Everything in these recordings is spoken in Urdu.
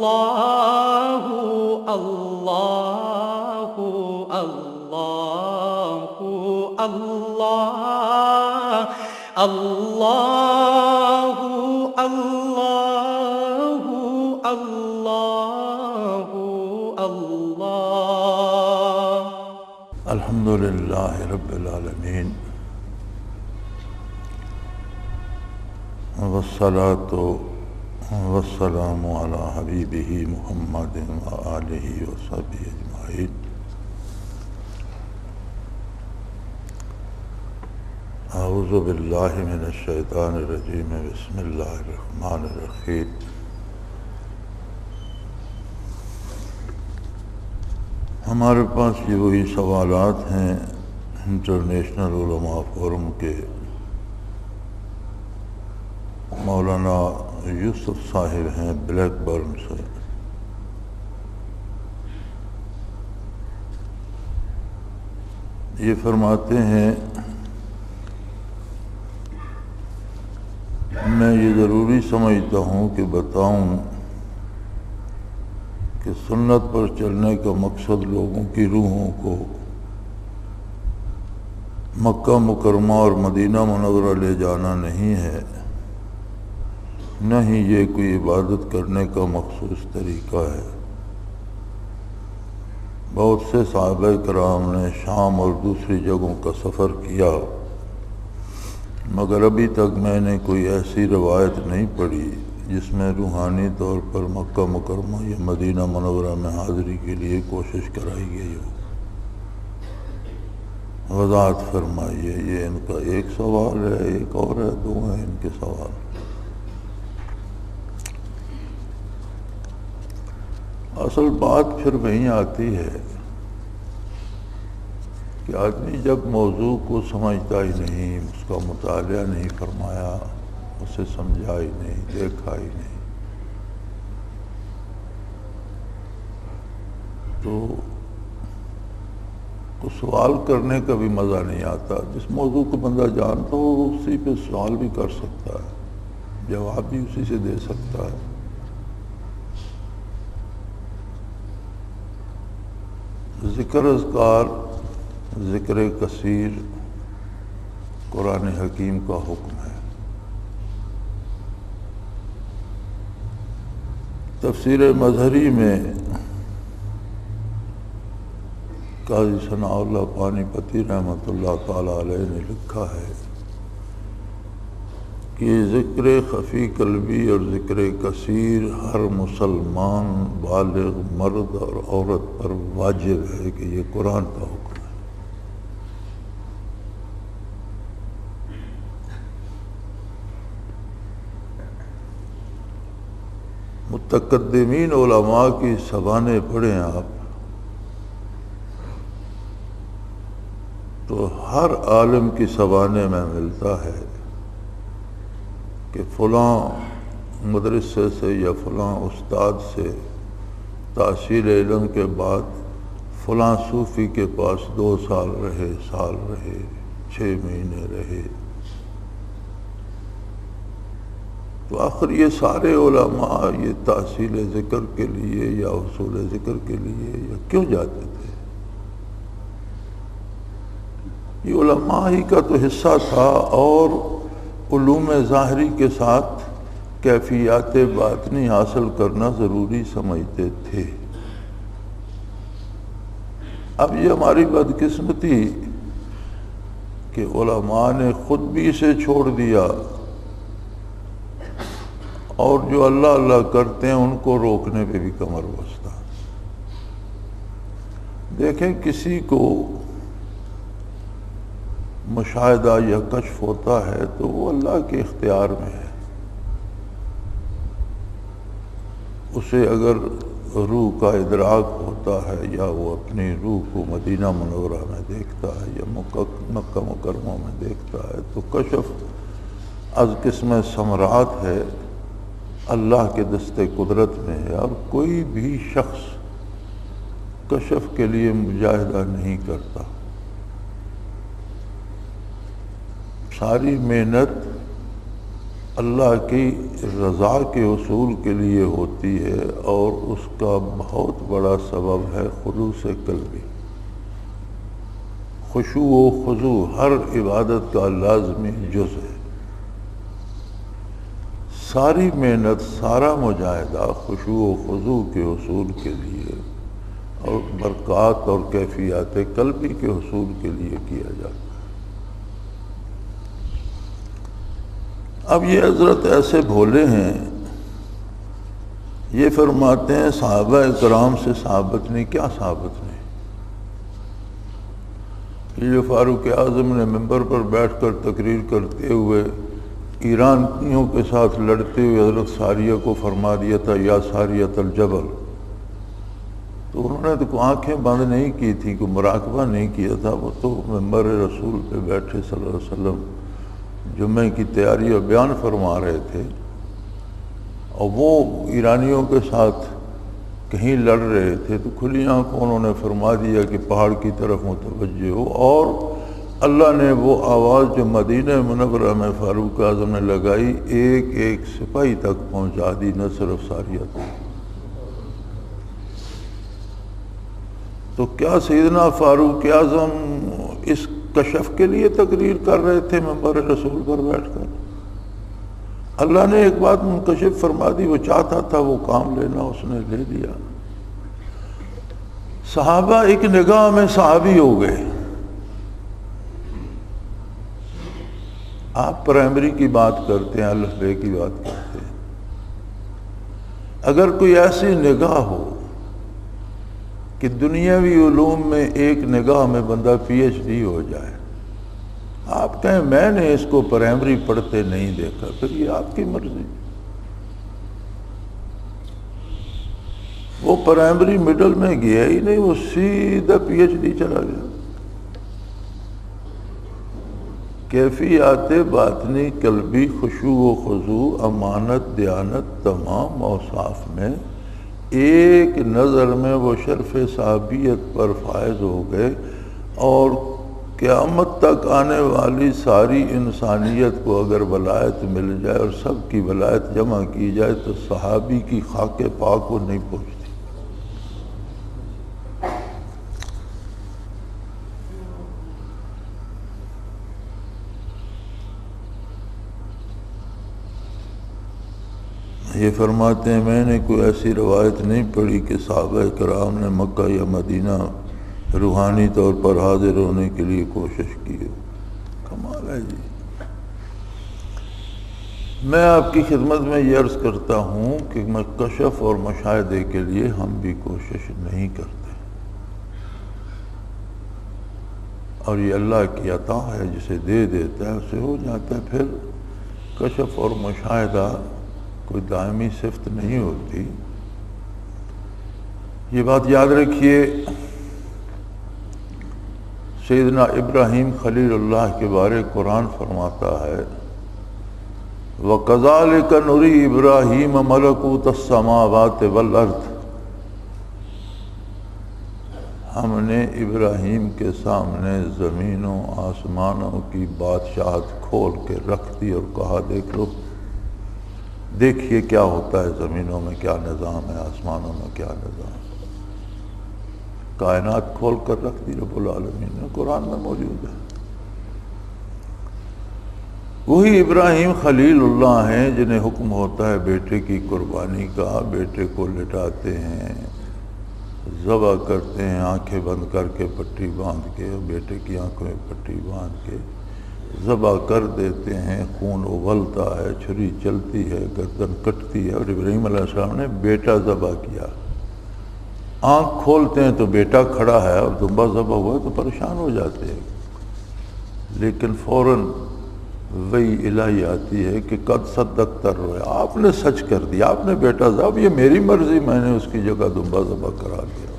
اللہ اللہ اللہ اللہ اللہ اللہ اللہ اللہ الحمد للہ رب العالمین والصلاۃ والسلام علی حبیبہ محمد وآلہ وصحبہ اجمعین۔ اعوذ باللہ من الشیطان الرجیم، بسم اللہ الرحمن الرحیم۔ ہمارے پاس یہ وہی سوالات ہیں انٹرنیشنل علماء فورم کے مولانا یوسف صاحب ہیں بلیک برن سے۔ یہ فرماتے ہیں میں یہ ضروری سمجھتا ہوں کہ بتاؤں کہ سنت پر چلنے کا مقصد لوگوں کی روحوں کو مکہ مکرمہ اور مدینہ منورہ لے جانا نہیں ہے، نہ ہی یہ کوئی عبادت کرنے کا مخصوص طریقہ ہے۔ بہت سے صحابہ کرام نے شام اور دوسری جگہوں کا سفر کیا، مگر ابھی تک میں نے کوئی ایسی روایت نہیں پڑھی جس میں روحانی طور پر مکہ مکرمہ یا مدینہ منورہ میں حاضری کے لیے کوشش کرائی گئی ہو۔ وضاحت فرمائیے۔ یہ ان کا ایک سوال ہے، ایک اور ہے، دو ہیں ان کے سوال۔ اصل بات پھر وہیں آتی ہے کہ آدمی جب موضوع کو سمجھتا ہی نہیں، اس کا مطالعہ نہیں فرمایا، اسے سمجھا ہی نہیں، دیکھا ہی نہیں، تو سوال کرنے کا بھی مزہ نہیں آتا۔ جس موضوع کو بندہ جانتا ہو اسی پہ سوال بھی کر سکتا ہے، جواب بھی اسی سے دے سکتا ہے۔ ذکر اذکار، ذکر کثیر قرآن حکیم کا حکم ہے۔ تفسیر مظہری میں قاضی ثناء اللہ پانی پتی رحمۃ اللہ تعالی علیہ نے لکھا ہے کہ ذکر خفی قلبی اور ذکر کثیر ہر مسلمان بالغ مرد اور عورت پر واجب ہے کہ یہ قرآن کا حکم ہے۔ متقدمین علماء کی زبانیں پڑھیں آپ تو ہر عالم کی زبانیں میں ملتا ہے کہ فلاں مدرسے سے یا فلاں استاد سے تحصیل علم کے بعد فلاں صوفی کے پاس 2 سال رہے، سال رہے، 6 مہینے رہے، تو آخر یہ سارے علماء یہ تحصیل ذکر کے لیے یا حصول ذکر کے لیے یا کیوں جاتے تھے؟ یہ علماء ہی کا تو حصہ تھا، اور علوم ظاہری کے ساتھ کیفیات باطنی حاصل کرنا ضروری سمجھتے تھے۔ اب یہ ہماری بدقسمتی کہ علماء نے خود بھی اسے چھوڑ دیا، اور جو اللہ اللہ کرتے ہیں ان کو روکنے پہ بھی کمر بستہ۔ دیکھیں کسی کو مشاہدہ یا کشف ہوتا ہے تو وہ اللہ کے اختیار میں ہے۔ اسے اگر روح کا ادراک ہوتا ہے یا وہ اپنی روح کو مدینہ منورہ میں دیکھتا ہے یا مکہ مکرمہ میں دیکھتا ہے تو کشف از قسم ثمرات ہے، اللہ کے دستے قدرت میں ہے، اور کوئی بھی شخص کشف کے لیے مجاہدہ نہیں کرتا۔ ساری محنت اللہ کی رضا کے حصول کے لیے ہوتی ہے، اور اس کا بہت بڑا سبب ہے خلوص قلبی۔ خشوع و خضوع ہر عبادت کا لازمی جز ہے۔ ساری محنت، سارا مجاہدہ خشوع و خضوع کے حصول کے لیے اور برکات اور کیفیات قلبی کے حصول کے لیے کیا جاتا ہے۔ اب یہ حضرت ایسے بھولے ہیں، یہ فرماتے ہیں صحابہ کرام سے ثابت نہیں۔ کیا ثابت نہیں؟ یہ جو فاروق اعظم نے منبر پر بیٹھ کر تقریر کرتے ہوئے ایرانیوں کے ساتھ لڑتے ہوئے حضرت ساریہ کو فرما دیا تھا یا ساریۃ الجبل، تو انہوں نے تو آنکھیں بند نہیں کی تھی، کوئی مراقبہ نہیں کیا تھا، وہ تو منبر رسول پہ بیٹھے صلی اللہ علیہ وسلم جمعے کی تیاری اور بیان فرما رہے تھے، اور وہ ایرانیوں کے ساتھ کہیں لڑ رہے تھے، تو کھلی آنکھوں انہوں نے فرما دیا کہ پہاڑ کی طرف متوجہ ہو، اور اللہ نے وہ آواز جو مدینہ منورہ میں فاروق اعظم نے لگائی ایک ایک سپاہی تک پہنچا دی، نہ صرف ساریہ تک۔ تو کیا سیدنا فاروق اعظم اس کشف کے لیے تقریر کر رہے تھے منبر رسول پر بیٹھ کر؟ اللہ نے ایک بات منکشف فرما دی، وہ چاہتا تھا وہ کام لینا، اس نے لے لیا۔ صحابہ ایک نگاہ میں صحابی ہو گئے۔ آپ پرائمری کی بات کرتے ہیں، الف بے کی بات کرتے ہیں۔ اگر کوئی ایسی نگاہ ہو کہ دنیاوی علوم میں ایک نگاہ میں بندہ پی ایچ ڈی ہو جائے، آپ کہیں میں نے اس کو پرائمری پڑھتے نہیں دیکھا، پھر یہ آپ کی مرضی۔ وہ پرائمری مڈل میں گیا ہی نہیں، وہ سیدھا پی ایچ ڈی چلا گیا۔ کیفیات باطنی قلبی خشوع و خضوع امانت دیانت تمام اوصاف میں ایک نظر میں وہ شرف صحابیت پر فائز ہو گئے، اور قیامت تک آنے والی ساری انسانیت کو اگر ولایت مل جائے اور سب کی ولایت جمع کی جائے تو صحابی کی خاک پاک کو نہیں پہنچتی۔ یہ فرماتے ہیں میں نے کوئی ایسی روایت نہیں پڑھی کہ صحابہ کرام نے مکہ یا مدینہ روحانی طور پر حاضر ہونے کے لیے کوشش کی ہو۔ کمال ہے جی۔ میں آپ کی خدمت میں یہ عرض کرتا ہوں کہ میں کشف اور مشاہدے کے لیے ہم بھی کوشش نہیں کرتے، اور یہ اللہ کی عطا ہے، جسے دے دیتا ہے اسے ہو جاتا ہے۔ پھر کشف اور مشاہدہ کوئی دائمی صفت نہیں ہوتی، یہ بات یاد رکھیے۔ سیدنا ابراہیم خلیل اللہ کے بارے قرآن فرماتا ہے وَكَذَلِكَ نُرِي إِبْرَاهِيمَ مَلَكُوتَ السَّمَاوَاتِ وَالْأَرْضِ، ہم نے ابراہیم کے سامنے زمینوں آسمانوں کی بادشاہت کھول کے رکھ دی اور کہا دیکھ لو، دیکھیے کیا ہوتا ہے، زمینوں میں کیا نظام ہے، آسمانوں میں کیا نظام ہے۔ کائنات کھول کر رکھ دی رب العالمین نے، قرآن میں موجود ہے۔ وہی ابراہیم خلیل اللہ ہیں جنہیں حکم ہوتا ہے بیٹے کی قربانی کا، بیٹے کو لٹاتے ہیں، ذبح کرتے ہیں، آنکھیں بند کر کے پٹی باندھ کے، بیٹے کی آنکھوں میں پٹی باندھ کے ذبح کر دیتے ہیں، خون اگلتا ہے، چھری چلتی ہے، گردن کٹتی ہے، اور ابراہیم علیہ السلام نے بیٹا ذبح کیا۔ آنکھ کھولتے ہیں تو بیٹا کھڑا ہے اور دمبا ذبح ہوا تو پریشان ہو جاتے ہیں، لیکن فوراً وہی الہی آتی ہے کہ قد صدقت الرؤیا، آپ نے سچ کر دیا، آپ نے بیٹا ذبح، یہ میری مرضی، میں نے اس کی جگہ دمبا ذبح کرا دیا۔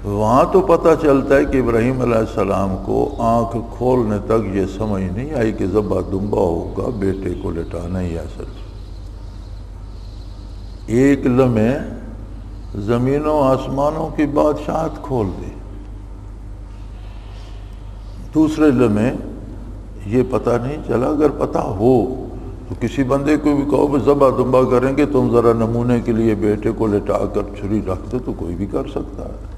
وہاں تو پتہ چلتا ہے کہ ابراہیم علیہ السلام کو آنکھ کھولنے تک یہ سمجھ نہیں آئی کہ ذبح دمبا ہوگا، بیٹے کو لٹانا ہی ہے صرف۔ ایک لمحے زمینوں آسمانوں کی بادشاہت کھول دی، دوسرے لمحے یہ پتہ نہیں چلا. اگر پتہ ہو تو کسی بندے کو بھی کہو کہ ذبح دمبا کریں گے، تم ذرا نمونے کے لیے بیٹے کو لٹا کر چھری رکھ دو، تو کوئی بھی کر سکتا ہے.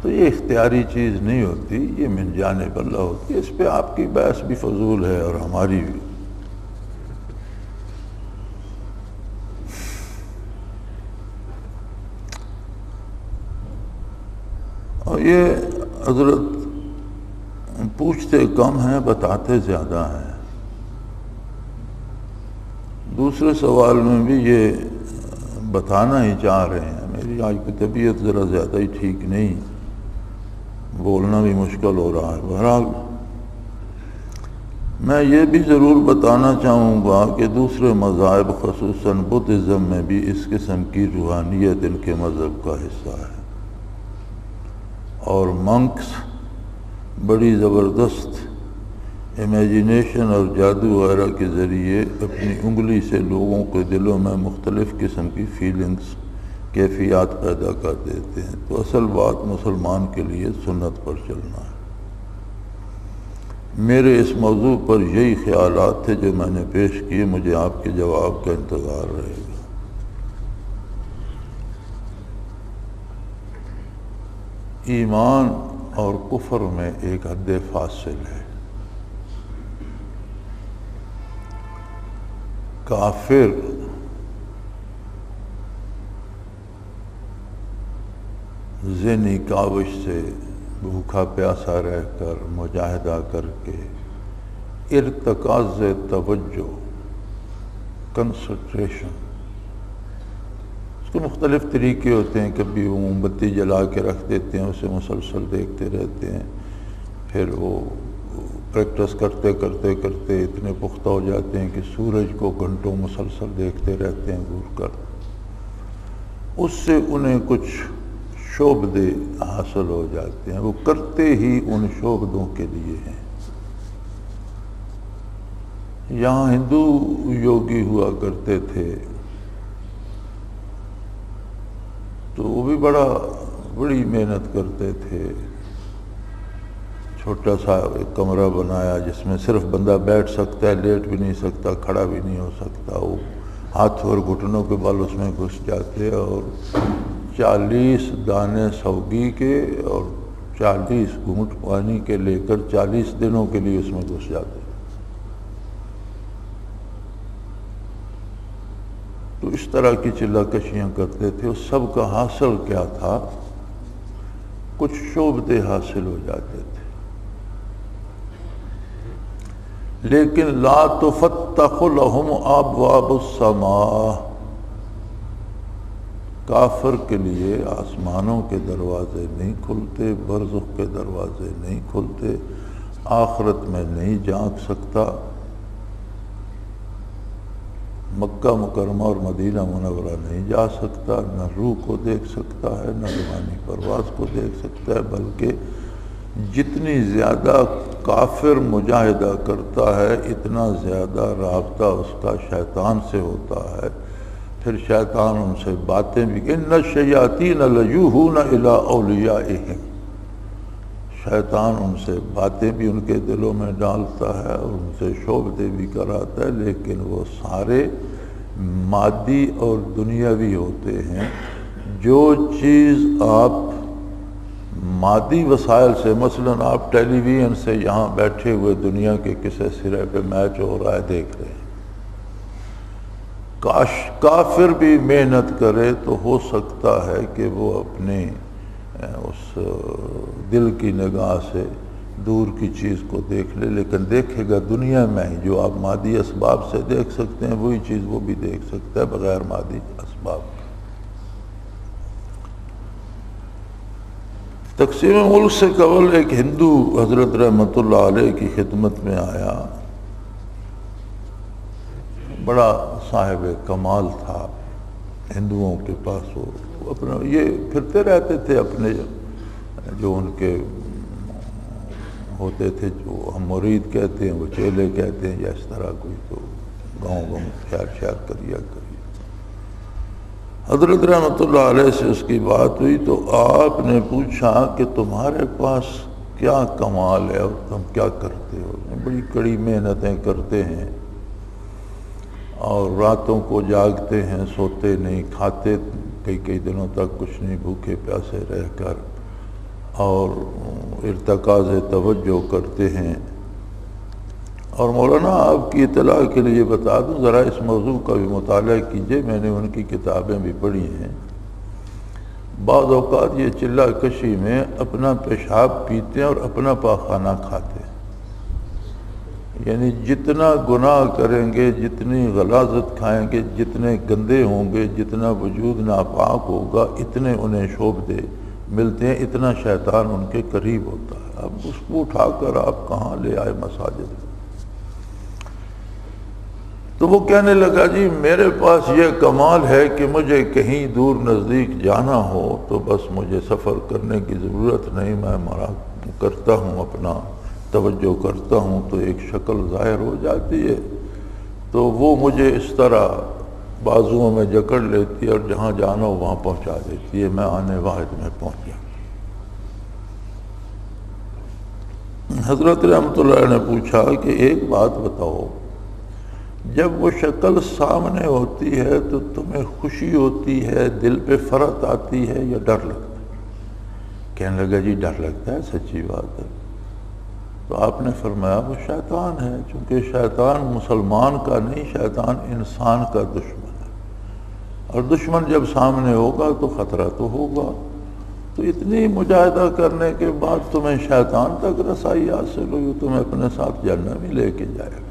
تو یہ اختیاری چیز نہیں ہوتی، یہ من جانب اللہ ہوتی ہے. اس پہ آپ کی بحث بھی فضول ہے اور ہماری بھی. اور یہ حضرت پوچھتے کم ہیں، بتاتے زیادہ ہیں. دوسرے سوال میں بھی یہ بتانا ہی چاہ رہے ہیں. میری آج کی طبیعت ذرا زیادہ ہی ٹھیک نہیں، بولنا بھی مشکل ہو رہا ہے. بہرحال میں یہ بھی ضرور بتانا چاہوں گا کہ دوسرے مذاہب خصوصاً بدھزم میں بھی اس قسم کی روحانیت ان کے مذہب کا حصہ ہے، اور منکس بڑی زبردست امیجنیشن اور جادو وغیرہ کے ذریعے اپنی انگلی سے لوگوں کے دلوں میں مختلف قسم کی فیلنگز، کیفیات پیدا کر دیتے ہیں. تو اصل بات مسلمان کے لیے سنت پر چلنا ہے. میرے اس موضوع پر یہی خیالات تھے جو میں نے پیش کیے. مجھے آپ کے جواب کا انتظار رہے گا. ایمان اور کفر میں ایک حد فاصل ہے. کافر ذہنی کاوش سے بھوکا پیاسا رہ کر مجاہدہ کر کے ارتکاز توجہ، کنسنٹریشن، اس کے مختلف طریقے ہوتے ہیں. کبھی وہ موم بتی جلا کے رکھ دیتے ہیں، اسے مسلسل دیکھتے رہتے ہیں. پھر وہ پریکٹس کرتے کرتے کرتے اتنے پختہ ہو جاتے ہیں کہ سورج کو گھنٹوں مسلسل دیکھتے رہتے ہیں گھور کر. اس سے انہیں کچھ شعبدے حاصل ہو جاتے ہیں. وہ کرتے ہی ان شعبدوں کے لیے ہیں. یہاں ہندو یوگی ہوا کرتے تھے تو وہ بھی بڑی محنت کرتے تھے. چھوٹا سا ایک کمرہ بنایا جس میں صرف بندہ بیٹھ سکتا ہے، لیٹ بھی نہیں سکتا، کھڑا بھی نہیں ہو سکتا. وہ ہاتھ اور گھٹنوں کے بل اس میں گھس جاتے اور 40 دانے سوگی کے اور 40 گھونٹ پانی کے لے کر 40 دنوں کے لیے اس میں گھس جاتے. تو اس طرح کی چلہ کشیاں کرتے تھے. اس سب کا حاصل کیا تھا؟ کچھ شعبدے حاصل ہو جاتے تھے. لیکن لا تفتح لهم ابواب السماء، کافر کے لیے آسمانوں کے دروازے نہیں کھلتے، برزخ کے دروازے نہیں کھلتے، آخرت میں نہیں جھانک سکتا، مکہ مکرمہ اور مدینہ منورہ نہیں جا سکتا، نہ روح کو دیکھ سکتا ہے، نہ روحانی پرواز کو دیکھ سکتا ہے. بلکہ جتنی زیادہ کافر مجاہدہ کرتا ہے اتنا زیادہ رابطہ اس کا شیطان سے ہوتا ہے. پھر شیطان ان سے باتیں بھی، ان الشیاطین لیوحون الی اولیائہم، شیطان ان سے باتیں بھی ان کے دلوں میں ڈالتا ہے اور ان سے شعبدے بھی کراتا ہے. لیکن وہ سارے مادی اور دنیاوی ہوتے ہیں. جو چیز آپ مادی وسائل سے، مثلا آپ ٹیلی ویژن سے یہاں بیٹھے ہوئے دنیا کے کسی سرے پہ میچ ہو رہا ہے دیکھ رہے ہیں. کاش کافر بھی محنت کرے تو ہو سکتا ہے کہ وہ اپنے اس دل کی نگاہ سے دور کی چیز کو دیکھ لے. لیکن دیکھے گا دنیا میں ہی. جو آپ مادی اسباب سے دیکھ سکتے ہیں وہی چیز وہ بھی دیکھ سکتا ہے بغیر مادی اسباب. تقسیم ملک سے قبل ایک ہندو حضرت رحمت اللہ علیہ کی خدمت میں آیا. بڑا صاحب کمال تھا ہندوؤں کے پاس. وہ اپنا یہ پھرتے رہتے تھے اپنے جو ان کے ہوتے تھے، جو ہم مرید کہتے ہیں وہ چیلے کہتے ہیں یا اس طرح کوئی، تو گاؤں شہر کریا. حضرت رحمت اللہ علیہ سے اس کی بات ہوئی تو آپ نے پوچھا کہ تمہارے پاس کیا کمال ہے اور تم کیا کرتے ہو؟ بڑی کڑی محنتیں کرتے ہیں اور راتوں کو جاگتے ہیں، سوتے نہیں، کھاتے کئی دنوں تک کچھ نہیں، بھوکے پیاسے رہ کر، اور ارتکاز توجہ کرتے ہیں۔ اور مولانا آپ کی اطلاع کے لیے بتا دوں، ذرا اس موضوع کا بھی مطالعہ کیجئے، میں نے ان کی کتابیں بھی پڑھی ہیں۔ بعض اوقات یہ چلہ کشی میں اپنا پیشاب پیتے ہیں اور اپنا پاخانہ کھاتے ہیں، یعنی جتنا گناہ کریں گے، جتنی غلاظت کھائیں گے، جتنے گندے ہوں گے، جتنا وجود ناپاک ہوگا، اتنے انہیں شعبدے ملتے ہیں، اتنا شیطان ان کے قریب ہوتا ہے۔ اب اس کو اٹھا کر آپ کہاں لے آئے مساجد میں؟ تو وہ کہنے لگا جی میرے پاس یہ کمال ہے کہ مجھے کہیں دور نزدیک جانا ہو تو بس مجھے سفر کرنے کی ضرورت نہیں، میں کرتا ہوں، اپنا توجہ کرتا ہوں تو ایک شکل ظاہر ہو جاتی ہے، تو وہ مجھے اس طرح بازوؤں میں جکڑ لیتی ہے اور جہاں جانا ہو وہاں پہنچا دیتی ہے، میں آنے واحد میں پہنچ گیا۔ حضرت رحمۃ اللہ علیہ نے پوچھا کہ ایک بات بتاؤ، جب وہ شکل سامنے ہوتی ہے تو تمہیں خوشی ہوتی ہے، دل پہ فرحت آتی ہے یا ڈر لگتا ہے؟ کہنے لگا جی ڈر لگتا ہے، سچی بات ہے۔ تو آپ نے فرمایا وہ شیطان ہے، چونکہ شیطان مسلمان کا نہیں، شیطان انسان کا دشمن ہے، اور دشمن جب سامنے ہوگا تو خطرہ تو ہوگا، تو اتنی مجاہدہ کرنے کے بعد تمہیں شیطان تک رسائی حاصل ہوئی، تمہیں اپنے ساتھ جنت میں لے کے جائے گا۔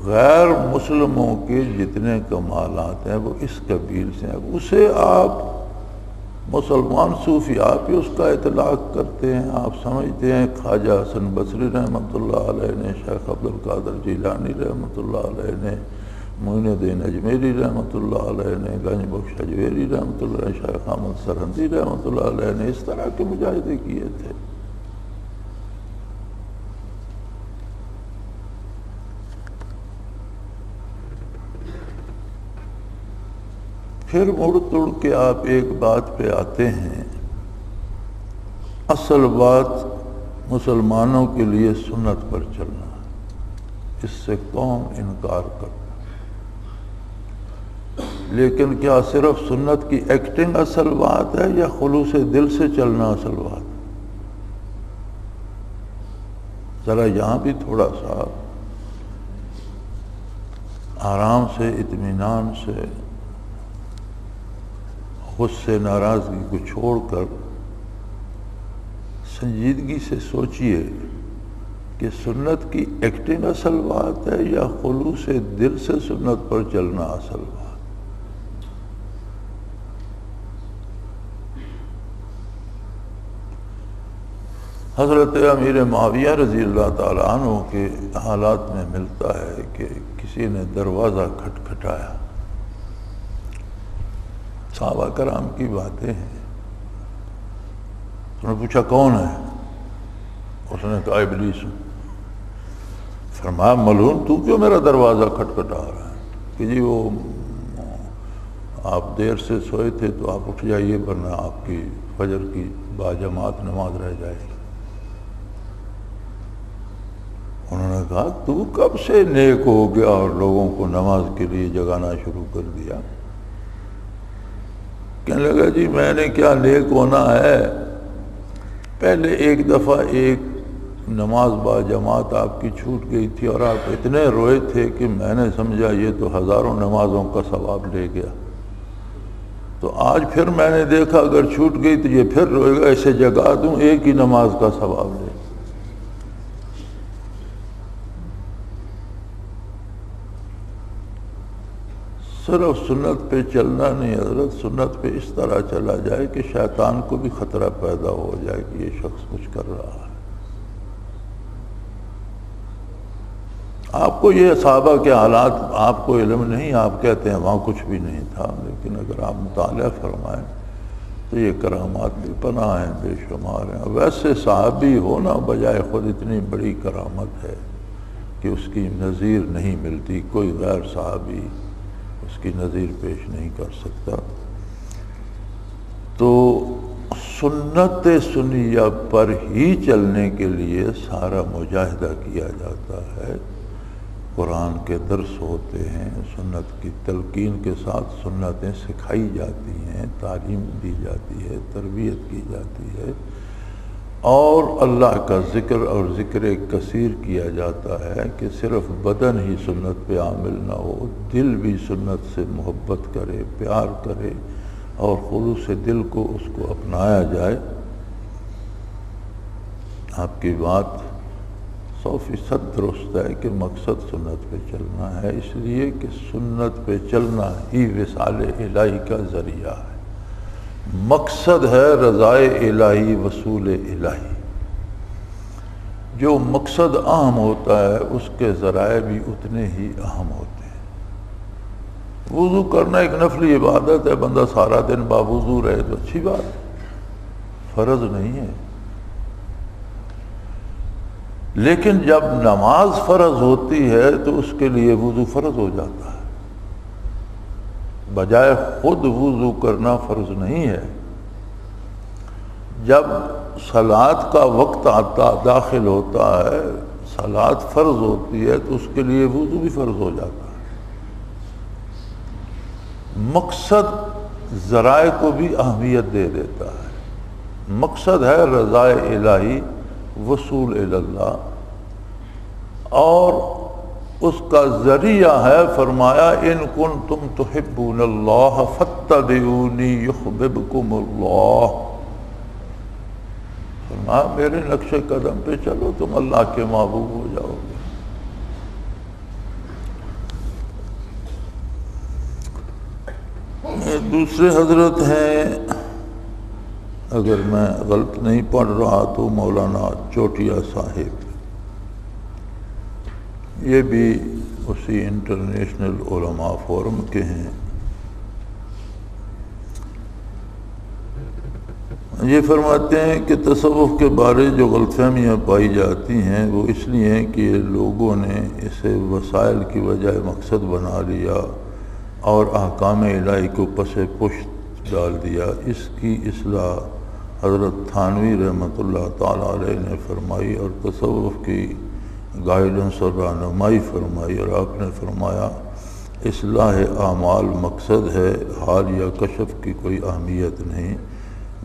غیر مسلموں کے جتنے کمالات ہیں وہ اس قبیل سے ہیں، اسے آپ مسلمان صوفی آپ ہی اس کا اطلاق کرتے ہیں، آپ سمجھتے ہیں خواجہ حسن بصری رحمۃ اللہ علیہ نے، شیخ عبد القادر جیلانی رحمۃ اللہ علیہ نے، معین الدین اجمیری رحمۃ اللہ علیہ نے، گنج بخش اجمیری رحمۃ اللہ علیہ، شیخ احمد سرہندی رحمۃ اللہ علیہ نے اس طرح کے مجاہدے کیے تھے۔ پھر مڑ توڑ کے آپ ایک بات پہ آتے ہیں، اصل بات مسلمانوں کے لیے سنت پر چلنا، اس سے قوم انکار کرتا، لیکن کیا صرف سنت کی ایکٹنگ اصل بات ہے یا خلوص دل سے چلنا اصل بات ہے؟ ذرا یہاں بھی تھوڑا سا آرام سے، اطمینان سے، غصے ناراضگی کو چھوڑ کر سنجیدگی سے سوچئے کہ سنت کی ایکٹنگ اصل بات ہے یا خلوص دل سے سنت پر چلنا اصل بات؟ حضرت امیر معاویہ رضی اللہ تعالیٰ عنہ کے حالات میں ملتا ہے کہ کسی نے دروازہ کھٹکھٹایا، صحابہ کرام کی باتیں ہیں، اس نے پوچھا کون ہے؟ اس نے کہا ابلیس۔ فرمایا ملعون تو کیوں میرا دروازہ کھٹکھٹا رہا ہے؟ کہ جی وہ آپ دیر سے سوئے تھے تو آپ اٹھ جائیے ورنہ آپ کی فجر کی باجماعت نماز رہ جائے گی۔ انہوں نے کہا تو کب سے نیک ہو گیا اور لوگوں کو نماز کے لیے جگانا شروع کر دیا؟ کہنے لگا جی میں نے کیا نیک ہونا ہے، پہلے ایک دفعہ ایک نماز با جماعت آپ کی چھوٹ گئی تھی اور آپ اتنے روئے تھے کہ میں نے سمجھا یہ تو ہزاروں نمازوں کا ثواب لے گیا، تو آج پھر میں نے دیکھا اگر چھوٹ گئی تو یہ پھر روئے گا، اسے جگا دوں ایک ہی نماز کا ثواب لے گا۔ صرف سنت پہ چلنا نہیں حضرت، سنت پہ اس طرح چلا جائے کہ شیطان کو بھی خطرہ پیدا ہو جائے کہ یہ شخص کچھ کر رہا ہے۔ آپ کو یہ صحابہ کے حالات آپ کو علم نہیں، آپ کہتے ہیں وہاں کچھ بھی نہیں تھا، لیکن اگر آپ مطالعہ فرمائیں تو یہ کرامات بھی پناہ ہیں، بے شمار ہیں۔ ویسے صحابی ہونا بجائے خود اتنی بڑی کرامت ہے کہ اس کی نظیر نہیں ملتی، کوئی غیر صحابی اس کی نظیر پیش نہیں کر سکتا۔ تو سنت سنیہ پر ہی چلنے کے لیے سارا مجاہدہ کیا جاتا ہے۔ قرآن کے درس ہوتے ہیں، سنت کی تلقین کے ساتھ سنتیں سکھائی جاتی ہیں، تعلیم دی جاتی ہے، تربیت کی جاتی ہے، اور اللہ کا ذکر اور ذکر کثیر کیا جاتا ہے کہ صرف بدن ہی سنت پہ عامل نہ ہو، دل بھی سنت سے محبت کرے، پیار کرے اور خلوص دل کو اس کو اپنایا جائے۔ آپ کی بات 100% درست ہے کہ مقصد سنت پہ چلنا ہے، اس لیے کہ سنت پہ چلنا ہی وصال الہی کا ذریعہ ہے۔ مقصد ہے رضائے الہی، وصول الہی۔ جو مقصد اہم ہوتا ہے اس کے ذرائع بھی اتنے ہی اہم ہوتے ہیں۔ وضو کرنا ایک نفلی عبادت ہے، بندہ سارا دن باوضو رہے تو اچھی بات ہے، فرض نہیں ہے۔ لیکن جب نماز فرض ہوتی ہے تو اس کے لیے وضو فرض ہو جاتا ہے، بجائے خود وضو کرنا فرض نہیں ہے۔ جب صلاۃ کا وقت داخل ہوتا ہے، صلاۃ فرض ہوتی ہے تو اس کے لیے وضو بھی فرض ہو جاتا ہے۔ مقصد ذرائع کو بھی اہمیت دے دیتا ہے۔ مقصد ہے رضائے الہی، وصول اللہ، اور اس کا ذریعہ ہے فرمایا ان کنتم تحبون اللہ فاتبعونی یحببکم اللہ۔ فرمایا میرے نقش قدم پہ چلو تم اللہ کے محبوب ہو جاؤ گے۔ دوسرے حضرت ہیں، اگر میں غلط نہیں پڑھ رہا تو مولانا چوٹیا صاحب، یہ بھی اسی انٹرنیشنل علماء فورم کے ہیں۔ یہ فرماتے ہیں کہ تصوف کے بارے جو غلط فہمیاں پائی جاتی ہیں وہ اس لیے کہ لوگوں نے اسے وسائل کی بجائے مقصد بنا لیا اور احکام الہی کو پس پشت ڈال دیا۔ اس کی اصلاح حضرت تھانوی رحمۃ اللہ تعالیٰ علیہ نے فرمائی اور تصوف کی گائیڈنس اور رہنمائی فرمائی، اور آپ نے فرمایا اصلاح اعمال مقصد ہے، حال یا کشف کی کوئی اہمیت نہیں۔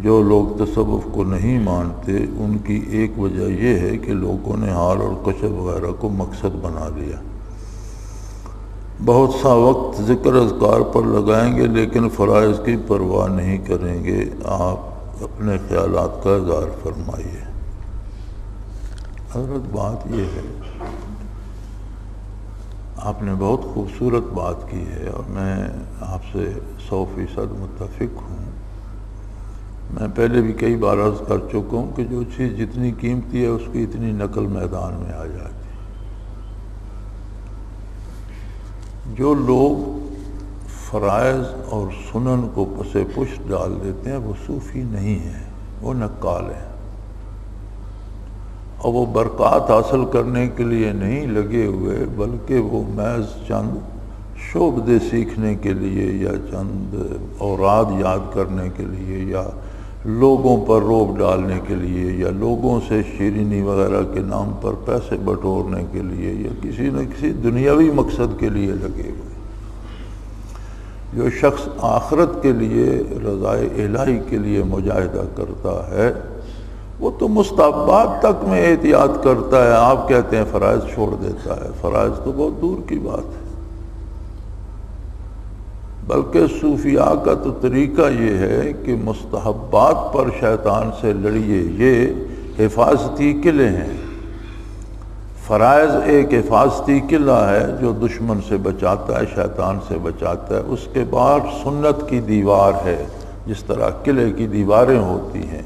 جو لوگ تصوف کو نہیں مانتے ان کی ایک وجہ یہ ہے کہ لوگوں نے حال اور کشف وغیرہ کو مقصد بنا لیا۔ بہت سا وقت ذکر اذکار پر لگائیں گے لیکن فرائض کی پرواہ نہیں کریں گے۔ آپ اپنے خیالات کا اظہار فرمائیے۔ حضرت بات یہ ہے، آپ نے بہت خوبصورت بات کی ہے اور میں آپ سے 100% متفق ہوں۔ میں پہلے بھی کئی بار عرض کر چکا ہوں کہ جو چیز جتنی قیمتی ہے اس کی اتنی نقل میدان میں آ جاتی ہے۔ جو لوگ فرائض اور سنن کو پس پشت ڈال دیتے ہیں وہ صوفی نہیں ہیں، وہ نقال ہیں، اور وہ برکات حاصل کرنے کے لیے نہیں لگے ہوئے بلکہ وہ محض چند شعبدے سیکھنے کے لیے یا چند اوراد یاد کرنے کے لیے یا لوگوں پر روب ڈالنے کے لیے یا لوگوں سے شیرینی وغیرہ کے نام پر پیسے بٹورنے کے لیے یا کسی نہ کسی دنیاوی مقصد کے لیے لگے ہوئے۔ جو شخص آخرت کے لیے، رضائے الہی کے لیے مجاہدہ کرتا ہے وہ تو مستحبات تک میں احتیاط کرتا ہے۔ آپ کہتے ہیں فرائض چھوڑ دیتا ہے، فرائض تو بہت دور کی بات ہے۔ بلکہ صوفیاء کا تو طریقہ یہ ہے کہ مستحبات پر شیطان سے لڑیے، یہ حفاظتی قلعے ہیں۔ فرائض ایک حفاظتی قلعہ ہے جو دشمن سے بچاتا ہے، شیطان سے بچاتا ہے۔ اس کے بعد سنت کی دیوار ہے، جس طرح قلعے کی دیواریں ہوتی ہیں۔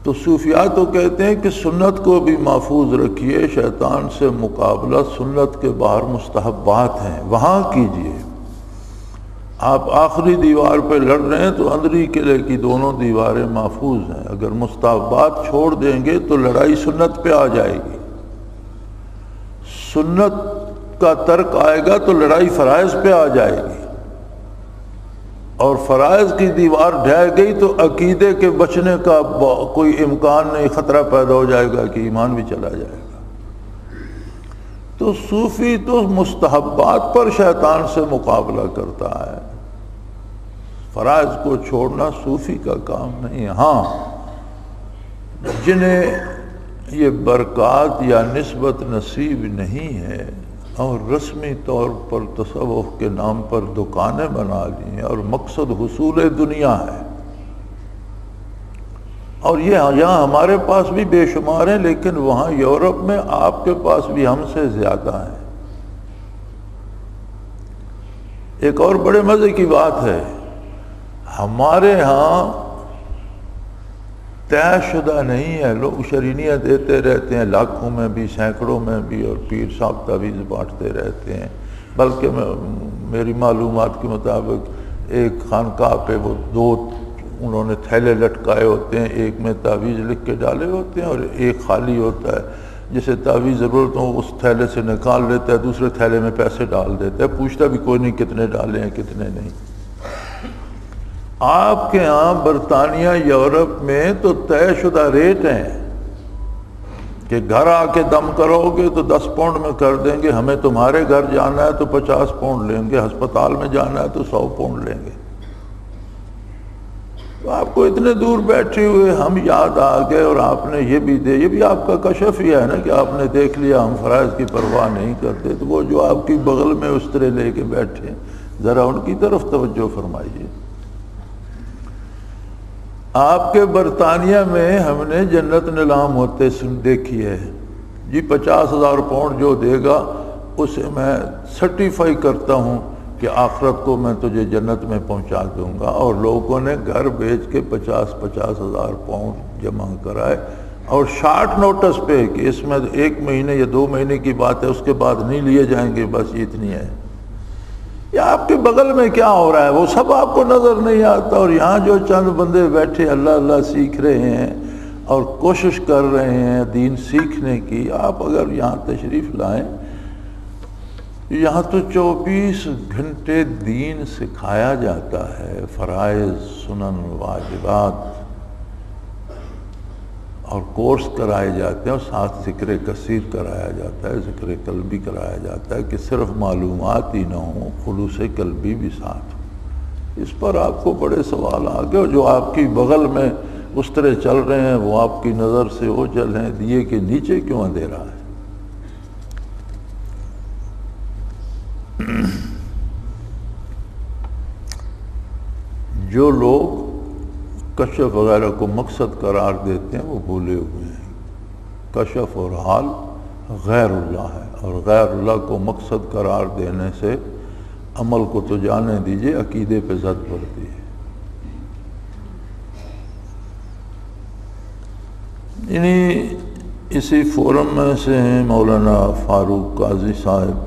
تو صوفیاء تو کہتے ہیں کہ سنت کو بھی محفوظ رکھیے، شیطان سے مقابلہ سنت کے باہر مستحبات ہیں، وہاں کیجیے۔ آپ آخری دیوار پہ لڑ رہے ہیں تو اندری قلعے کی دونوں دیواریں محفوظ ہیں۔ اگر مستحبات چھوڑ دیں گے تو لڑائی سنت پہ آ جائے گی، سنت کا ترک آئے گا تو لڑائی فرائض پہ آ جائے گی۔ اور فرائض کی دیوار ڈھہ گئی تو عقیدے کے بچنے کا کوئی امکان نہیں، خطرہ پیدا ہو جائے گا کہ ایمان بھی چلا جائے گا۔ تو صوفی تو مستحبات پر شیطان سے مقابلہ کرتا ہے، فرائض کو چھوڑنا صوفی کا کام نہیں ہے۔ ہاں، جنہیں یہ برکات یا نسبت نصیب نہیں ہے اور رسمی طور پر تصوف کے نام پر دکانیں بنا لی ہیں اور مقصد حصول دنیا ہے، اور یہ یہاں ہمارے پاس بھی بے شمار ہیں، لیکن وہاں یورپ میں آپ کے پاس بھی ہم سے زیادہ ہیں۔ ایک اور بڑے مزے کی بات ہے، ہمارے ہاں طے شدہ نہیں ہے، لوگ شرینیاں دیتے رہتے ہیں، لاکھوں میں بھی سینکڑوں میں بھی، اور پیر صاحب تعویذ بانٹتے رہتے ہیں۔ بلکہ میری معلومات کے مطابق ایک خانقاہ پہ وہ 2 انہوں نے تھیلے لٹکائے ہوتے ہیں، ایک میں تعویذ لکھ کے ڈالے ہوتے ہیں اور ایک خالی ہوتا ہے، جسے تعویذ ضرورت ہو اس تھیلے سے نکال لیتا ہے، دوسرے تھیلے میں پیسے ڈال دیتا ہے، پوچھتا بھی کوئی نہیں کتنے ڈالے ہیں کتنے نہیں۔ آپ کے ہاں برطانیہ یورپ میں تو طے شدہ ریٹ ہیں کہ گھر آ کے دم کرو گے تو 10 پاؤنڈ میں کر دیں گے، ہمیں تمہارے گھر جانا ہے تو 50 پاؤنڈ لیں گے، ہسپتال میں جانا ہے تو 100 پاؤنڈ لیں گے۔ تو آپ کو اتنے دور بیٹھے ہوئے ہم یاد آ گئے اور آپ نے یہ بھی دے، یہ بھی آپ کا کشف ہی ہے نا کہ آپ نے دیکھ لیا ہم فرائض کی پرواہ نہیں کرتے، تو وہ جو آپ کی بغل میں استرے لے کے بیٹھے ذرا ان کی طرف توجہ فرمائیے۔ آپ کے برطانیہ میں ہم نے جنت نیلام ہوتے دیکھی ہے جی، 50,000 پاؤنڈ جو دے گا اسے میں سرٹیفائی کرتا ہوں کہ آخرت کو میں تجھے جنت میں پہنچا دوں گا، اور لوگوں نے گھر بیچ کے 50,000 پاؤنڈ جمع کرائے، اور شارٹ نوٹس پہ کہ اس میں 1 مہینے یا 2 مہینے کی بات ہے، اس کے بعد نہیں لیے جائیں گے، بس اتنی ہے۔ یہ آپ کے بغل میں کیا ہو رہا ہے وہ سب آپ کو نظر نہیں آتا، اور یہاں جو چند بندے بیٹھے اللہ اللہ سیکھ رہے ہیں اور کوشش کر رہے ہیں دین سیکھنے کی، آپ اگر یہاں تشریف لائیں، یہاں تو 24 گھنٹے دین سکھایا جاتا ہے، فرائض، سنن، واجبات، اور کورس کرائے جاتے ہیں، اور ساتھ ذکر کثیر کرایا جاتا ہے، ذکر قلبی کرایا جاتا ہے کہ صرف معلومات ہی نہ ہوں، خلوص قلبی بھی ساتھ ہو۔ اس پر آپ کو بڑے سوال آ گئے، اور جو آپ کی بغل میں استرے چل رہے ہیں وہ آپ کی نظر سے اوجھل ہیں، دیے کے نیچے کیوں اندھیرا ہے؟ جو لوگ کشف وغیرہ کو مقصد قرار دیتے ہیں وہ بھولے ہوئے ہیں۔ کشف اور حال غیر اللہ ہے، اور غیر اللہ کو مقصد قرار دینے سے عمل کو تو جانے دیجئے، عقیدے پہ زد پڑتی ہے۔ یعنی اسی فورم میں سے ہیں مولانا فاروق قاضی صاحب،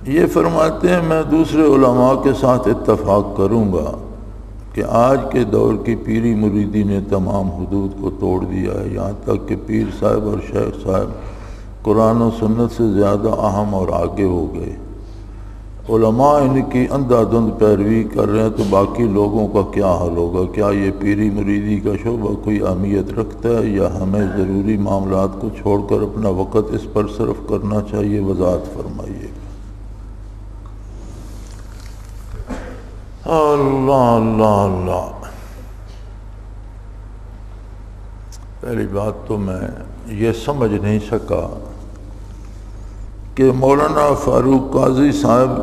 یہ فرماتے ہیں میں دوسرے علماء کے ساتھ اتفاق کروں گا کہ آج کے دور کی پیری مریدی نے تمام حدود کو توڑ دیا ہے، یہاں تک کہ پیر صاحب اور شیخ صاحب قرآن و سنت سے زیادہ اہم اور آگے ہو گئے۔ علماء ان کی اندھا دھند پیروی کر رہے ہیں تو باقی لوگوں کا کیا حال ہوگا؟ کیا یہ پیری مریدی کا شعبہ کوئی اہمیت رکھتا ہے، یا ہمیں ضروری معاملات کو چھوڑ کر اپنا وقت اس پر صرف کرنا چاہیے؟ وضاحت فرمائیے۔ اللہ اللہ اللہ، پہلی بات تو میں یہ سمجھ نہیں سکا کہ مولانا فاروق قاضی صاحب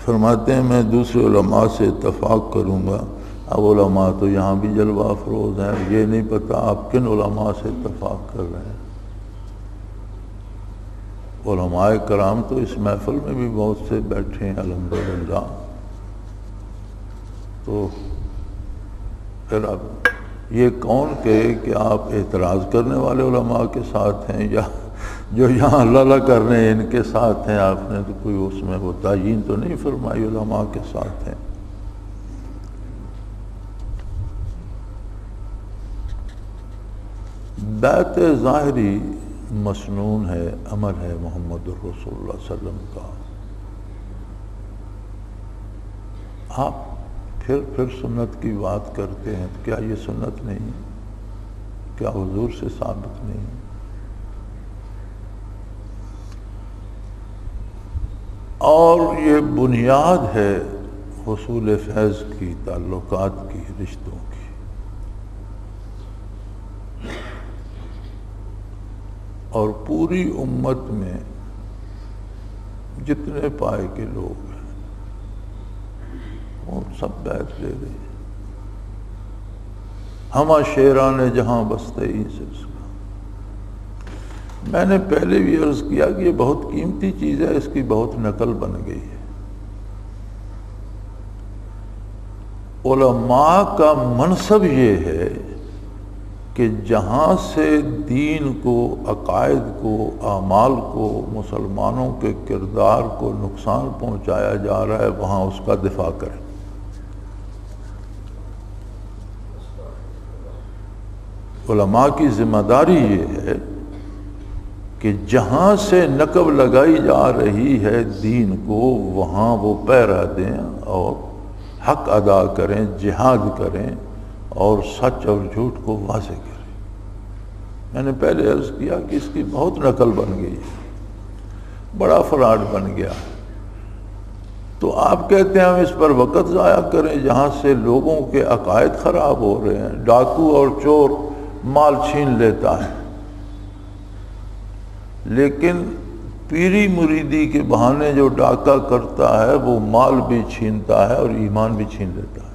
فرماتے ہیں میں دوسرے علماء سے اتفاق کروں گا۔ اب علماء تو یہاں بھی جلوہ افروز ہیں، یہ نہیں پتہ آپ کن علماء سے اتفاق کر رہے ہیں۔ علماء کرام تو اس محفل میں بھی بہت سے بیٹھے ہیں الحمدللہ، تو پھر اب یہ کون کہے کہ آپ اعتراض کرنے والے علماء کے ساتھ ہیں یا جو یہاں اللہ اللہ کر رہے ہیں ان کے ساتھ ہیں؟ آپ نے تو کوئی اس میں وہ تعیین تو نہیں فرمائی علماء کے ساتھ ہیں۔ بیعت ظاہری مسنون ہے، عمل ہے محمد الرسول اللہ صلی اللہ علیہ وسلم کا، آپ پھر سنت کی بات کرتے ہیں، کیا یہ سنت نہیں؟ کیا حضور سے ثابت نہیں؟ اور یہ بنیاد ہے حصول فیض کی، تعلقات کی، رشتوں کی۔ اور پوری امت میں جتنے پائے کے لوگ ہیں وہ سب بیعت لے رہے ہیں۔ ہمہ شیران جہاں بستے ہی سلسلہ۔ میں نے پہلے بھی عرض کیا کہ یہ بہت قیمتی چیز ہے، اس کی بہت نقل بن گئی ہے۔ علماء کا منصب یہ ہے کہ جہاں سے دین کو، عقائد کو، اعمال کو، مسلمانوں کے کردار کو نقصان پہنچایا جا رہا ہے وہاں اس کا دفاع کریں۔ علماء کی ذمہ داری یہ ہے کہ جہاں سے نقب لگائی جا رہی ہے دین کو وہاں وہ پیرا دیں اور حق ادا کریں، جہاد کریں اور سچ اور جھوٹ کو واضح کریں۔ میں نے پہلے عرض کیا کہ اس کی بہت نقل بن گئی ہے، بڑا فراڈ بن گیا۔ تو آپ کہتے ہیں ہم اس پر وقت ضائع کریں جہاں سے لوگوں کے عقائد خراب ہو رہے ہیں، ڈاکو اور چور مال چھین لیتا ہے، لیکن پیری مریدی کے بہانے جو ڈاکہ کرتا ہے وہ مال بھی چھینتا ہے اور ایمان بھی چھین لیتا ہے۔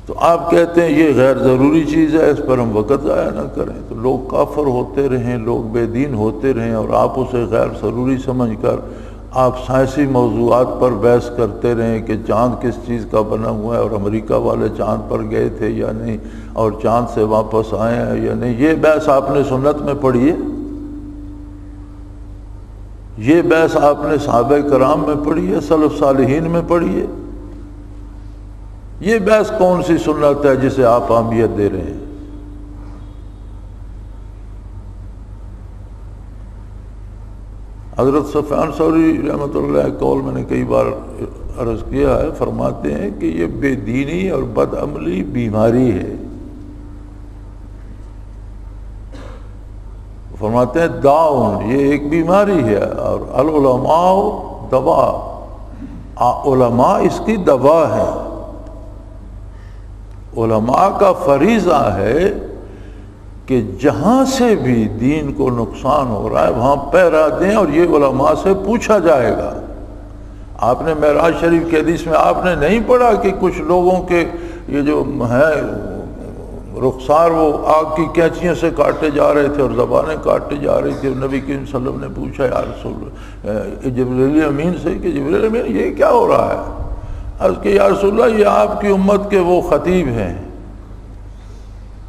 تو آپ کہتے ہیں یہ غیر ضروری چیز ہے، اس پر ہم وقت ضائع نہ کریں۔ تو لوگ کافر ہوتے رہیں، لوگ بے دین ہوتے رہیں، اور آپ اسے غیر ضروری سمجھ کر آپ سائنسی موضوعات پر بحث کرتے رہیں کہ چاند کس چیز کا بنا ہوا ہے اور امریکہ والے چاند پر گئے تھے یا نہیں، اور چاند سے واپس آئے ہیں یا نہیں۔ یہ بحث آپ نے سنت میں پڑھی ہے؟ یہ بحث آپ نے صحابہ کرام میں پڑھی ہے، سلف صالحین میں پڑھی ہے؟ یہ بحث کون سی سنت ہے جسے آپ اہمیت دے رہے ہیں؟ حضرت سفیان ثوری رحمۃ اللہ قول میں نے کئی بار عرض کیا ہے، فرماتے ہیں کہ یہ بے دینی اور بد عملی بیماری ہے۔ فرماتے ہیں داؤن، یہ ایک بیماری ہے، اور العلماء دوا، علماء اس کی دوا ہے۔ علماء کا فریضہ ہے کہ جہاں سے بھی دین کو نقصان ہو رہا ہے وہاں پیرا دیں، اور یہ علماء سے پوچھا جائے گا۔ آپ نے معراج شریف کی حدیث میں آپ نے نہیں پڑھا کہ کچھ لوگوں کے یہ جو ہے رخسار وہ آگ کی کینچیوں سے کاٹے جا رہے تھے اور زبانیں کاٹے جا رہی تھی، اور نبی کریم صلی اللہ علیہ وسلم نے پوچھا یا رسول جبریل امین سے کہ جبریل امین یہ کیا ہو رہا ہے؟ عرض کہ یا رسول اللہ یہ آپ کی امت کے وہ خطیب ہیں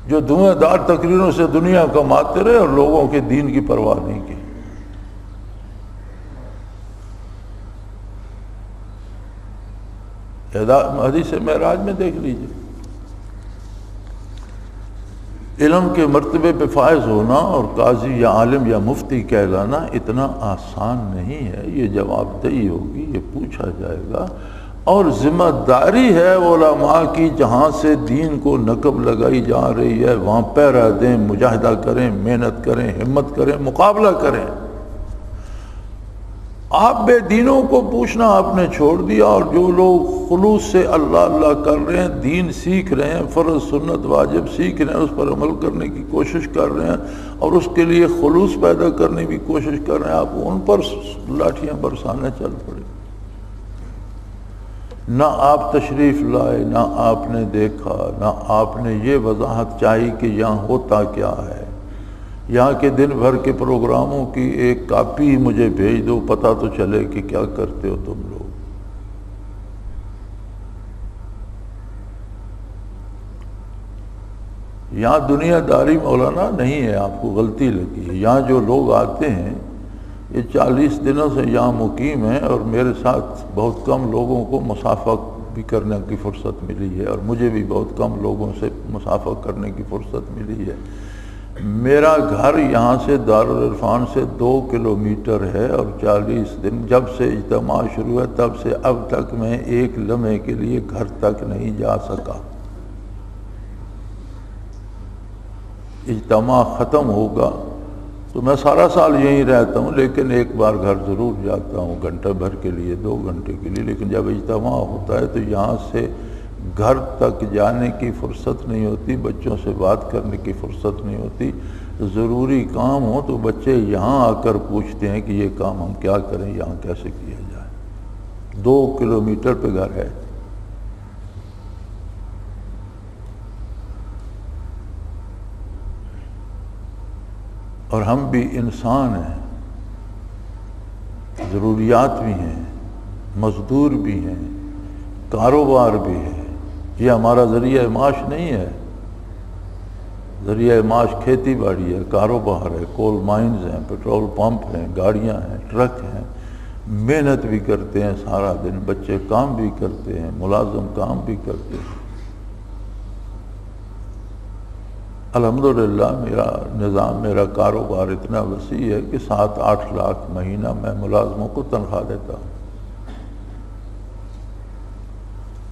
جو دھویں دار تقریروں سے دنیا کماتے رہے اور لوگوں کے دین کی پرواہ نہیں کی۔ حدیث معراج میں دیکھ لیجیے۔ علم کے مرتبے پہ فائز ہونا اور قاضی یا عالم یا مفتی کہلانا اتنا آسان نہیں ہے، یہ جواب دہی ہوگی، یہ پوچھا جائے گا، اور ذمہ داری ہے علماء کی جہاں سے دین کو نقب لگائی جا رہی ہے وہاں پیرا دیں، مجاہدہ کریں، محنت کریں، ہمت کریں، مقابلہ کریں۔ آپ بے دینوں کو پوچھنا آپ نے چھوڑ دیا، اور جو لوگ خلوص سے اللہ اللہ کر رہے ہیں، دین سیکھ رہے ہیں، فرض سنت واجب سیکھ رہے ہیں، اس پر عمل کرنے کی کوشش کر رہے ہیں اور اس کے لیے خلوص پیدا کرنے کی کوشش کر رہے ہیں، آپ ان پر لاٹھیاں برسانے چل پڑے۔ نہ آپ تشریف لائے، نہ آپ نے دیکھا، نہ آپ نے یہ وضاحت چاہی کہ یہاں ہوتا کیا ہے۔ یہاں کے دن بھر کے پروگراموں کی ایک کاپی مجھے بھیج دو، پتہ تو چلے کہ کیا کرتے ہو تم لوگ۔ یہاں دنیا داری مولانا نہیں ہے، آپ کو غلطی لگی ہے۔ یہاں جو لوگ آتے ہیں یہ 40 دنوں سے یہاں مقیم ہیں، اور میرے ساتھ بہت کم لوگوں کو مصافحہ بھی کرنے کی فرصت ملی ہے، اور مجھے بھی بہت کم لوگوں سے مصافحہ کرنے کی فرصت ملی ہے۔ میرا گھر یہاں سے دارالعرفان سے 2 کلومیٹر ہے، اور 40 دن جب سے اجتماع شروع ہے تب سے اب تک میں ایک لمحے کے لیے گھر تک نہیں جا سکا۔ اجتماع ختم ہوگا تو میں سارا سال یہیں رہتا ہوں، لیکن ایک بار گھر ضرور جاتا ہوں، گھنٹہ بھر کے لیے، 2 گھنٹے کے لیے، لیکن جب اجتماع ہوتا ہے تو یہاں سے گھر تک جانے کی فرصت نہیں ہوتی، بچوں سے بات کرنے کی فرصت نہیں ہوتی۔ ضروری کام ہو تو بچے یہاں آ کر پوچھتے ہیں کہ یہ کام ہم کیا کریں، یہاں کیسے کیا جائے۔ 2 کلومیٹر پہ گھر ہے۔ اور ہم بھی انسان ہیں، ضروریات بھی ہیں، مزدور بھی ہیں، کاروبار بھی ہے۔ یہ ہمارا ذریعہ معاش نہیں ہے۔ ذریعہ معاش کھیتی باڑی ہے، کاروبار ہے، کول مائنز ہیں، پیٹرول پمپ ہیں، گاڑیاں ہیں، ٹرک ہیں۔ محنت بھی کرتے ہیں سارا دن، بچے کام بھی کرتے ہیں، ملازم کام بھی کرتے ہیں۔ الحمدللہ میرا نظام، میرا کاروبار اتنا وسیع ہے کہ 7-8 لاکھ مہینہ میں ملازموں کو تنخواہ دیتا ہوں،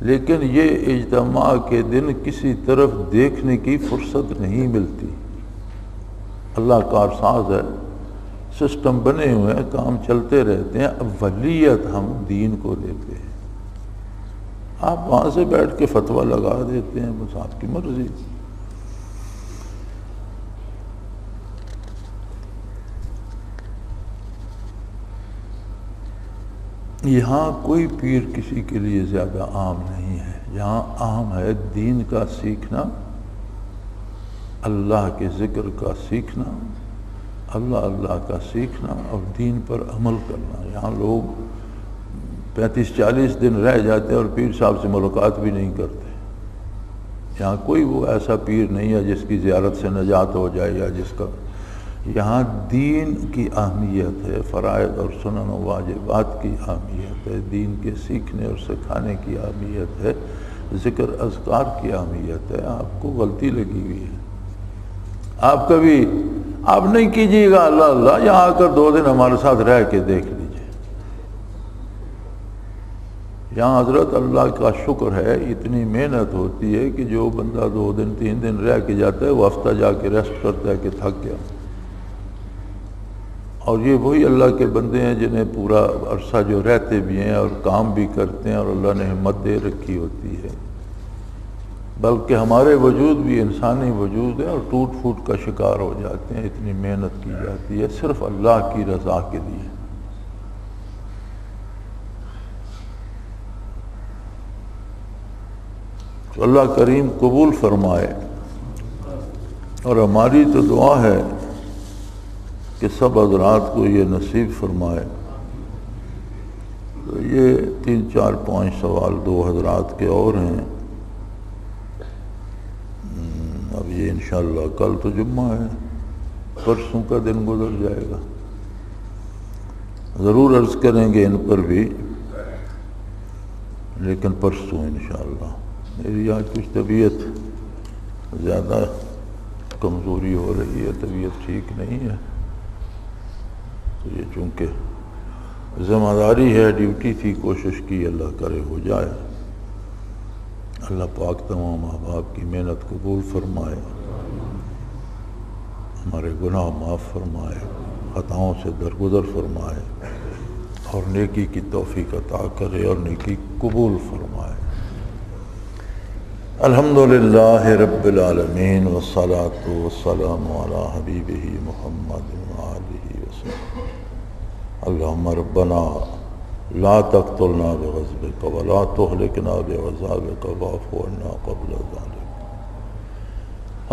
لیکن یہ اجتماع کے دن کسی طرف دیکھنے کی فرصت نہیں ملتی۔ اللہ کارساز ہے، سسٹم بنے ہوئے ہیں، کام چلتے رہتے ہیں، اولیت ہم دین کو دیتے ہیں۔ آپ وہاں سے بیٹھ کے فتویٰ لگا دیتے ہیں، بس آپ کی مرضی۔ یہاں کوئی پیر کسی کے لیے زیادہ عام نہیں ہے۔ یہاں عام ہے دین کا سیکھنا، اللہ کے ذکر کا سیکھنا، اللہ کا سیکھنا اور دین پر عمل کرنا۔ یہاں لوگ 35-40 دن رہ جاتے ہیں اور پیر صاحب سے ملاقات بھی نہیں کرتے۔ یہاں کوئی وہ ایسا پیر نہیں ہے جس کی زیارت سے نجات ہو جائے، یا جس کا، یہاں دین کی اہمیت ہے، فرائض اور سنن و واجبات کی اہمیت ہے، دین کے سیکھنے اور سکھانے کی اہمیت ہے، ذکر اذکار کی اہمیت ہے۔ آپ کو غلطی لگی ہوئی ہے، آپ کبھی آپ نہیں کیجیے گا اللہ اللہ، یہاں آ کر 2 دن ہمارے ساتھ رہ کے دیکھ لیجیے۔ یہاں حضرت اللہ کا شکر ہے، اتنی محنت ہوتی ہے کہ جو بندہ 2 دن 3 دن رہ کے جاتا ہے وہ ہفتہ جا کے ریسٹ کرتا ہے کہ تھک گیا۔ اور یہ وہی اللہ کے بندے ہیں جنہیں پورا عرصہ جو رہتے بھی ہیں اور کام بھی کرتے ہیں، اور اللہ نے ہمت دے رکھی ہوتی ہے۔ بلکہ ہمارے وجود بھی انسانی وجود ہے اور ٹوٹ پھوٹ کا شکار ہو جاتے ہیں، اتنی محنت کی جاتی ہے صرف اللہ کی رضا کے لیے۔ تو اللہ کریم قبول فرمائے، اور ہماری تو دعا ہے کہ سب حضرات کو یہ نصیب فرمائے۔ تو یہ 3-4-5 سوال 2 حضرات کے اور ہیں۔ اب یہ انشاءاللہ کل تو جمعہ ہے، پرسوں کا دن گزر جائے گا، ضرور عرض کریں گے ان پر بھی، لیکن پرسوں انشاءاللہ۔ میری یہاں کچھ طبیعت زیادہ کمزوری ہو رہی ہے، طبیعت ٹھیک نہیں ہے، تو یہ چونکہ ذمہ داری ہے، ڈیوٹی تھی، کوشش کی، اللہ کرے ہو جائے۔ اللہ پاک تمام احباب کی محنت قبول فرمائے، ہمارے گناہ معاف فرمائے، خطاؤں سے درگزر فرمائے، اور نیکی کی توفیق عطا کرے اور نیکی قبول فرمائے۔ الحمدللہ رب العالمین، والصلاة والسلام علی حبیبہ محمد وآلہ وسلم۔ اللہم ربنا لا تقتلنا بغضبک ولا تہلکنا بعذابک واعف عنا قبل ذلک۔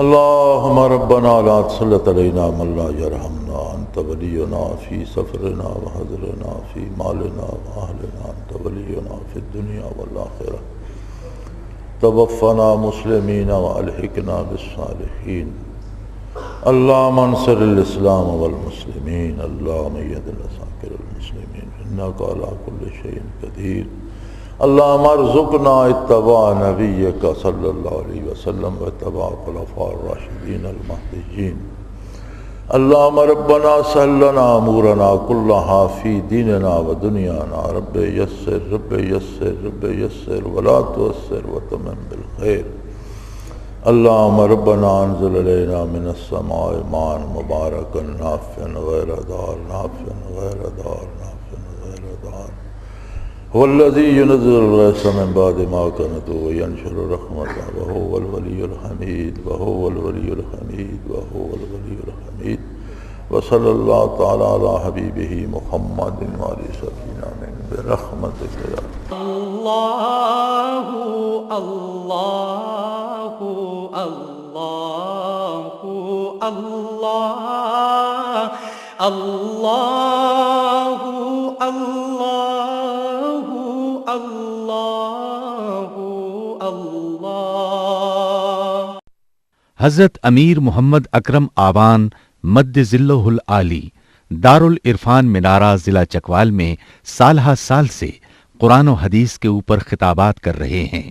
اللہم ربنا لا تسلط علینا من لا یرحمنا، انت ولینا فی سفرنا وحضرنا فی مالنا واہلنا، انت ولینا فی الدنیا والآخرہ، توفنا مسلمین والحقنا بالصالحین۔ اللہم انصر الاسلام والمسلمین، اللہم اید الاساکر المسلمین، انک علی کل شیء قدیر۔ اللہم ارزقنا اتباع نبیک صلی اللہ علیہ وسلم واتباع خلفاء الراشدین المہدیین۔ اللهم ربنا سهل لنا امورنا كلها في ديننا ودنيانا رب يسر رب يسر رب يسر ولا تؤسر وتمم بالخير. اللهم ربنا انزل علينا من السماء ماء مباركا نافعا غير ضار نافعا غير ضار نافعا غير ضار هو الذي ينزل الغيث من بعد ما قنطوا وينشر رحمته وهو الولي الحميد وهو الولي الحميد وهو الولي الحميد. وصلى الله تعالى على حبيبه محمد وعلى سفينة من برحمتك يا الله الله الله الله الله الله الله الله. حضرت امیر محمد اکرم آوان مد ذلہ العالی دارالعرفان منارہ ضلع چکوال میں سالہ سال سے قرآن و حدیث کے اوپر خطابات کر رہے ہیں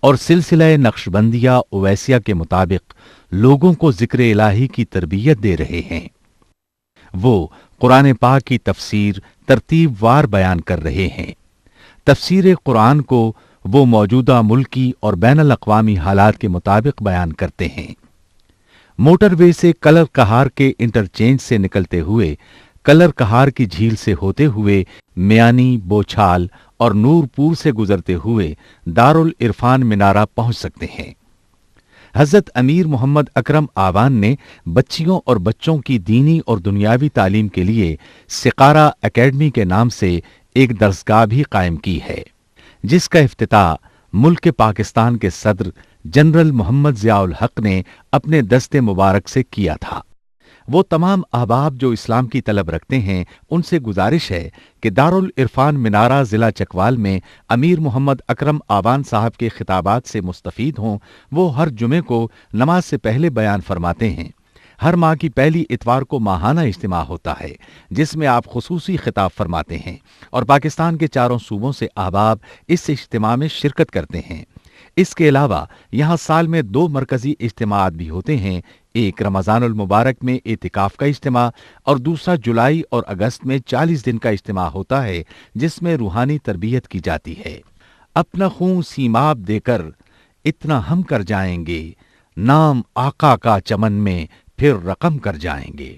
اور سلسلہ نقشبندیہ اویسیہ کے مطابق لوگوں کو ذکر الہی کی تربیت دے رہے ہیں. وہ قرآن پاک کی تفسیر ترتیب وار بیان کر رہے ہیں. تفسیر قرآن کو وہ موجودہ ملکی اور بین الاقوامی حالات کے مطابق بیان کرتے ہیں. موٹر وے سے کلر کہار کے انٹرچینج سے نکلتے ہوئے کلر کہار کی جھیل سے ہوتے ہوئے میانی، بوچھال اور نور پور سے گزرتے ہوئے دارالعرفان منارہ پہنچ سکتے ہیں. حضرت امیر محمد اکرم آوان نے بچیوں اور بچوں کی دینی اور دنیاوی تعلیم کے لیے سقارہ اکیڈمی کے نام سے ایک درسگاہ بھی قائم کی ہے، جس کا افتتاح ملک پاکستان کے صدر جنرل محمد ضیاء الحق نے اپنے دست مبارک سے کیا تھا. وہ تمام احباب جو اسلام کی طلب رکھتے ہیں ان سے گزارش ہے کہ دارالعرفان منارہ ضلع چکوال میں امیر محمد اکرم آوان صاحب کے خطابات سے مستفید ہوں. وہ ہر جمعے کو نماز سے پہلے بیان فرماتے ہیں. ہر ماہ کی پہلی اتوار کو ماہانہ اجتماع ہوتا ہے جس میں آپ خصوصی خطاب فرماتے ہیں اور پاکستان کے چاروں صوبوں سے احباب اس اجتماع میں شرکت کرتے ہیں. اس کے علاوہ یہاں سال میں 2 مرکزی اجتماعات بھی ہوتے ہیں. ایک رمضان المبارک میں اعتکاف کا اجتماع اور دوسرا جولائی اور اگست میں 40 دن کا اجتماع ہوتا ہے جس میں روحانی تربیت کی جاتی ہے. اپنا خون سیماب دے کر اتنا ہم کر جائیں گے، نام آقا کا چمن میں پھر رقم کر جائیں گے.